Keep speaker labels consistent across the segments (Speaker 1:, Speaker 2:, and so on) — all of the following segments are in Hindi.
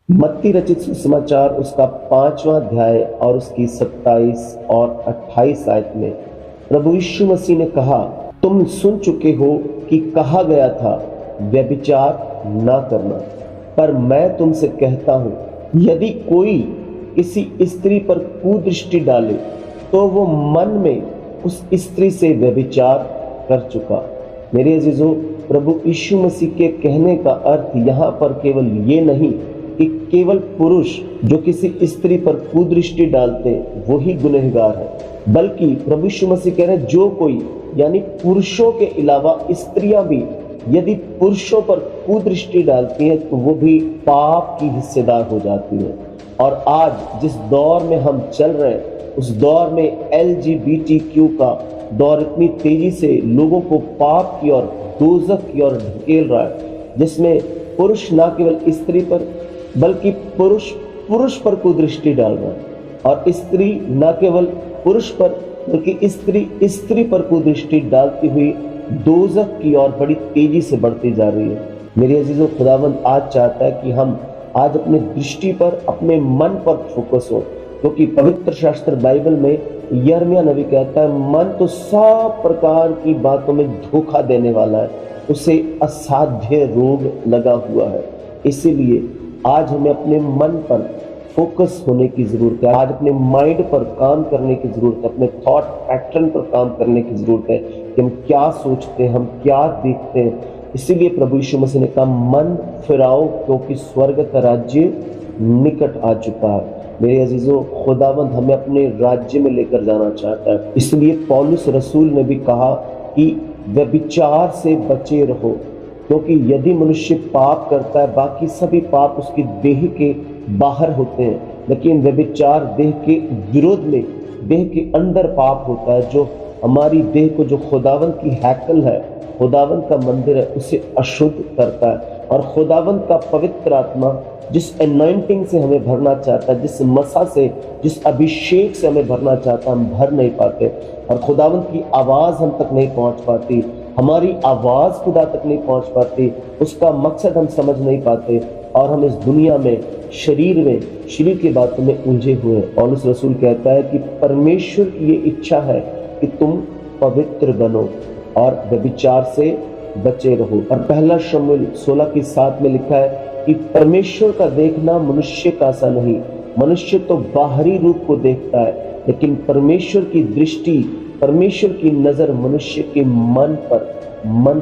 Speaker 1: मत्ती रचित सुसमाचार उसका 5वां अध्याय और उसकी 27 और 28 आयत में प्रभु यीशु मसीह ने कहा, तुम सुन चुके हो कि कहा गया था व्यभिचार ना करना, पर मैं तुमसे कहता हूं, यदि कोई किसी स्त्री पर कुदृष्टि डाले तो वो मन में उस स्त्री से व्यभिचार कर चुका। मेरे अजीजों, प्रभु यीशु मसीह के कहने का अर्थ यहाँ पर केवल ये नहीं कि केवल पुरुष जो किसी स्त्री पर कुदृष्टि डालते वो ही गुनहगार है, बल्कि प्रभु यीशु मसीह कह रहे हैं जो कोई यानी पुरुषों के अलावा स्त्रियां भी यदि पुरुषों पर कुदृष्टि डालती हैं तो वो भी पाप की हिस्सेदार हो जाती है। और आज जिस दौर में हम चल रहे हैं उस दौर में LGBTQ का दौर इतनी तेजी से लोगों को पाप की और दोजख की ओर ढकेल रहा है, जिसमें पुरुष न केवल स्त्री पर बल्कि पुरुष पर कुदृष्टि डाल रहा है और स्त्री न केवल पुरुष पर बल्कि स्त्री पर कुदृष्टि डालती हुई दोजख की ओर बड़ी तेजी से बढ़ती जा रही है। मेरे अजीजों, खुदावंद आज चाहता है कि हम आज अपने दृष्टि पर, अपने मन पर फोकस हो, क्योंकि पवित्र शास्त्र बाइबल में यिर्मयाह नबी कहता है मन तो सब प्रकार की बातों में धोखा देने वाला है, उसे असाध्य रोग लगा हुआ है। इसीलिए आज हमें अपने मन पर फोकस होने की जरूरत है, आज अपने माइंड पर काम करने की जरूरत है, अपने थॉट पैटर्न पर काम करने की जरूरत है कि हम क्या सोचते हैं, हम क्या देखते हैं। इसीलिए प्रभु यीशु मसीह ने कहा, मन फिराओ क्योंकि स्वर्ग का राज्य निकट आ चुका है। मेरे अजीजों, खुदावंद हमें अपने राज्य में लेकर जाना चाहता है। इसलिए पौलुस रसूल ने भी कहा कि व्यभिचार से बचे रहो, क्योंकि यदि मनुष्य पाप करता है, बाकी सभी पाप उसकी देह के बाहर होते हैं, लेकिन व्यभिचार देह के विरोध में, देह के अंदर पाप होता है, जो हमारी देह को, जो खुदावंद की हैकल है, खुदावंद का मंदिर है, उसे अशुद्ध करता है। और खुदावंद का पवित्र आत्मा जिस अनॉइंटिंग से हमें भरना चाहता है, जिस मसा से, जिस अभिषेक से हमें भरना चाहता है, हम भर नहीं पाते। और खुदावंद की आवाज़ हम तक नहीं पहुंच पाती, हमारी आवाज़ खुदा तक नहीं पहुंच पाती, उसका मकसद हम समझ नहीं पाते और हम इस दुनिया में शरीर की बातों में उलझे हुए हैं। पौलुस रसूल कहता है कि परमेश्वर की ये इच्छा है कि तुम पवित्र बनो और व्यभिचार से बचे रहो। और पहला शमूएल 16:7 में लिखा है कि परमेश्वर का देखना मनुष्य का सा नहीं, मनुष्य तो बाहरी रूप को देखता है, लेकिन परमेश्वर की दृष्टि, परमेश्वर की नजर मनुष्य के मन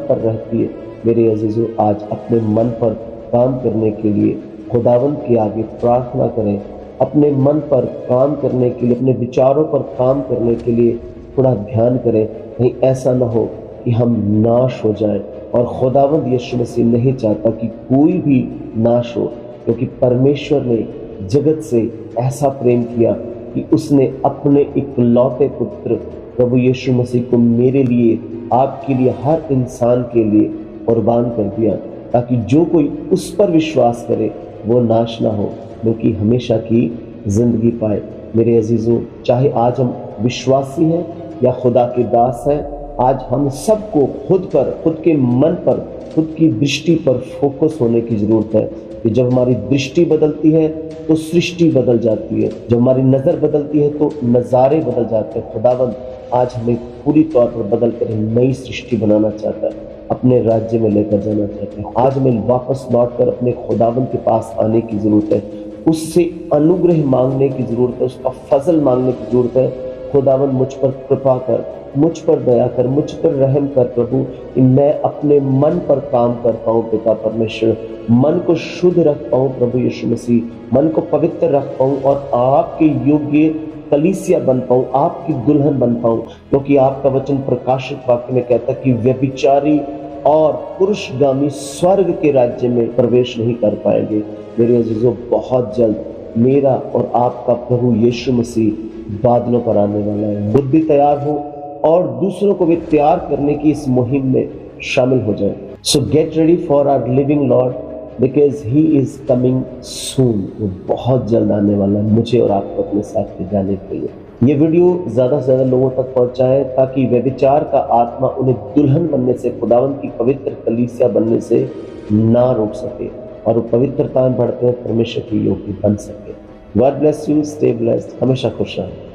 Speaker 1: पर रहती है। मेरे अजीजों, आज अपने मन पर काम करने के लिए खुदावंद के आगे प्रार्थना करें, अपने मन पर काम करने के लिए, अपने विचारों पर काम करने के लिए थोड़ा ध्यान करें। कहीं ऐसा ना हो कि हम नाश हो जाएं, और खुदावंद यीशु मसीह नहीं चाहता कि कोई भी नाश हो, क्योंकि परमेश्वर ने जगत से ऐसा प्रेम किया कि उसने अपने इकलौते पुत्र प्रभु यीशु मसीह को मेरे लिए, आपके लिए, हर इंसान के लिए कुर्बान कर दिया, ताकि जो कोई उस पर विश्वास करे वो नाश ना हो बल्कि हमेशा की जिंदगी पाए। मेरे अजीजों, चाहे आज हम विश्वासी हैं या खुदा के दास हैं, आज हम सबको खुद के मन पर, खुद की दृष्टि पर फोकस होने की जरूरत है कि जब हमारी दृष्टि बदलती है तो सृष्टि बदल जाती है, जब हमारी नज़र बदलती है तो नज़ारे बदल जाते हैं। खुदावंद आज हमें पूरी तौर पर बदल कर नई सृष्टि बनाना चाहता है, अपने राज्य में लेकर जाना चाहता है। आज हमें वापस लौट कर अपने खुदावंद के पास आने की ज़रूरत है, उससे अनुग्रह मांगने की ज़रूरत है, उसका फजल मांगने की ज़रूरत है। खुदावंद मुझ पर कृपा कर, मुझ पर दया कर, मुझ पर रहम कर प्रभु, कि मैं अपने मन पर काम कर पाऊँ पिता परमेश्वर, मन को शुद्ध रख पाऊँ प्रभु यीशु मसीह, मन को पवित्र रख पाऊँ और आपके योग्य कलीसिया बन पाऊँ, आपकी दुल्हन बन पाऊँ। क्योंकि आपका वचन प्रकाशित वाक्य में कहता है कि व्यभिचारी और पुरुषगामी स्वर्ग के राज्य में प्रवेश नहीं कर पाएंगे। मेरे अजीजों, बहुत जल्द मेरा और आपका प्रभु यीशु मसीह बादलों पर आने वाला है। खुद भी तैयार हो और दूसरों को भी तैयार करने की इस मुहिम में शामिल हो जाए। So get ready for our living lord, because he is coming soon. वो बहुत जल्द आने वाला है मुझे और आपको अपने साथ ले जाने के लिए। ये वीडियो ज़्यादा से ज़्यादा लोगों तक पहुंचाएं ताकि व्यभिचार का आत्मा उन्हें दुल्हन बनने से, खुदावंद की पवित्र कलीसिया बनने से ना रोक सके। और वो पवित्रता में बढ़ते हैं, परमेश्वर के योग्य बन सके। God bless you, stay blessed, हमेशा खुश रहें।